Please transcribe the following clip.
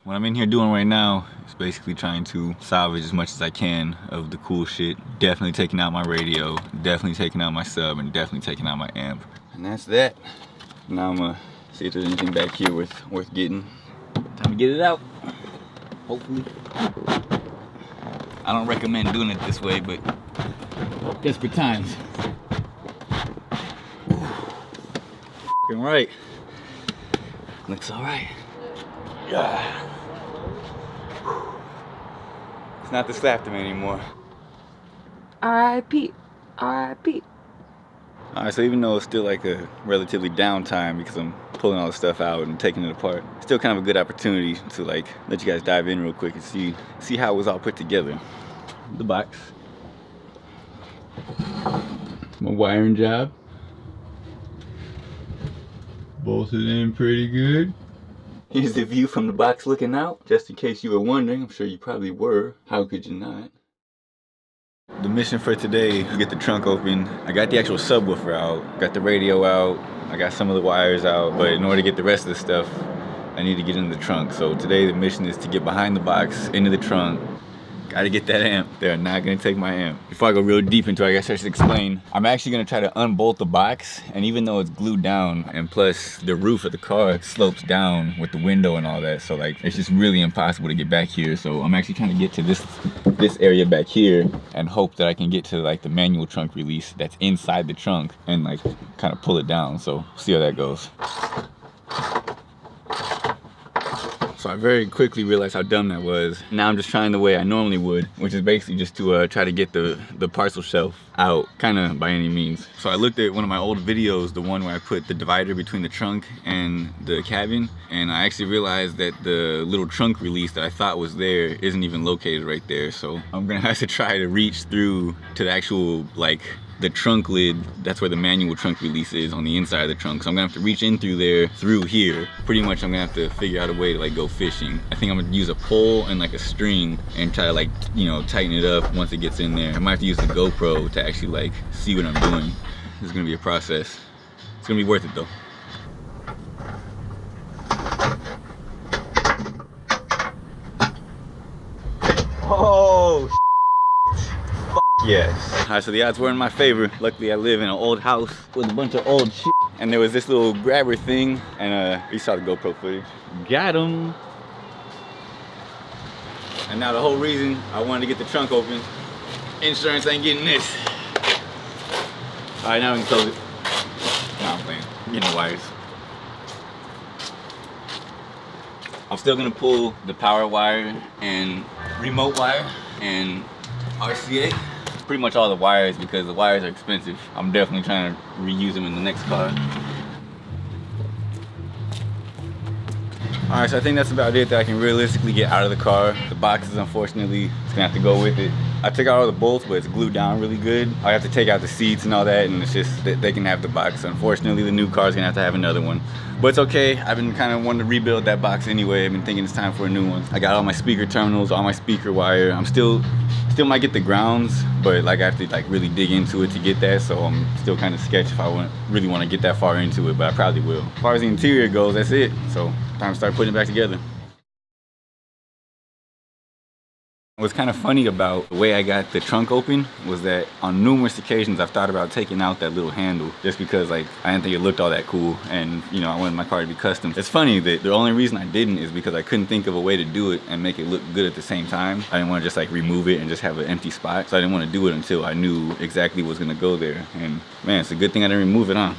What I'm in here doing right now is basically trying to salvage as much as I can of the cool shit. Definitely taking out my radio, definitely taking out my sub, and definitely taking out my amp. And that's that. Now I'm gonna see if there's anything back here worth getting. Time to get it out, hopefully. I don't recommend doing it this way, but desperate times. F***ing right. Looks all right. Yeah. It's not the slap them anymore. R.I.P. R.I.P. Alright, so even though it's still like a relatively downtime because I'm pulling all the stuff out and taking it apart, it's still kind of a good opportunity to like let you guys dive in real quick and see how it was all put together. The box. My wiring job. Bolted in pretty good. Here's the view from the box looking out. Just in case you were wondering, I'm sure you probably were. How could you not? The mission for today is to get the trunk open. I got the actual subwoofer out, got the radio out, I got some of the wires out, but in order to get the rest of the stuff, I need to get into the trunk. So today the mission is to get behind the box, into the trunk. Gotta get that amp. They're not gonna take my amp. Before I go real deep into it, I guess I should explain. I'm actually gonna try to unbolt the box, and even though it's glued down, and plus the roof of the car slopes down with the window and all that, so like it's just really impossible to get back here. So I'm actually trying to get to this area back here and hope that I can get to like the manual trunk release that's inside the trunk and like kind of pull it down. So see how that goes. So I very quickly realized how dumb that was. Now I'm just trying the way I normally would, which is basically just to try to get the parcel shelf out, kind of by any means. So I looked at one of my old videos, the one where I put the divider between the trunk and the cabin, and I actually realized that the little trunk release that I thought was there isn't even located right there. So I'm gonna have to try to reach through to the actual, like, the trunk lid. That's where the manual trunk release is, on the inside of the trunk. So I'm gonna have to reach in through there, through here. Pretty much I'm gonna have to figure out a way to like go fishing. I think I'm gonna use a pole and like a string and try to like, you know, tighten it up once it gets in there. I might have to use the GoPro to actually like see what I'm doing. This is gonna be a process. It's gonna be worth it though. Oh, yes. Alright, so the odds were in my favor. Luckily I live in an old house with a bunch of old shit. And there was this little grabber thing, and you saw the GoPro footage. Got him. And now the whole reason I wanted to get the trunk open, insurance ain't getting this. Alright, now we can close it. No, I'm playing. I'm getting the wires. I'm still gonna pull the power wire and remote wire and SHCA. Pretty much all the wires, because the wires are expensive. I'm definitely trying to reuse them in the next car. Alright, so I think that's about it that I can realistically get out of the car. The boxes, unfortunately, it's gonna have to go with it. I took out all the bolts, but it's glued down really good. I have to take out the seats and all that, and it's just that they can have the box. Unfortunately, the new car's gonna have to have another one. But it's okay. I've been kind of wanting to rebuild that box anyway. I've been thinking it's time for a new one. I got all my speaker terminals, all my speaker wire. I'm still might get the grounds, but like I have to like really dig into it to get that. So I'm still kind of sketched if I really want to get that far into it, but I probably will. As far as the interior goes, that's it. So time to start putting it back together. What's kind of funny about the way I got the trunk open was that on numerous occasions I've thought about taking out that little handle just because like I didn't think it looked all that cool, and you know I wanted my car to be custom. It's funny that the only reason I didn't is because I couldn't think of a way to do it and make it look good at the same time. I didn't want to just like remove it and just have an empty spot, so I didn't want to do it until I knew exactly what was going to go there. And man, it's a good thing I didn't remove it, huh?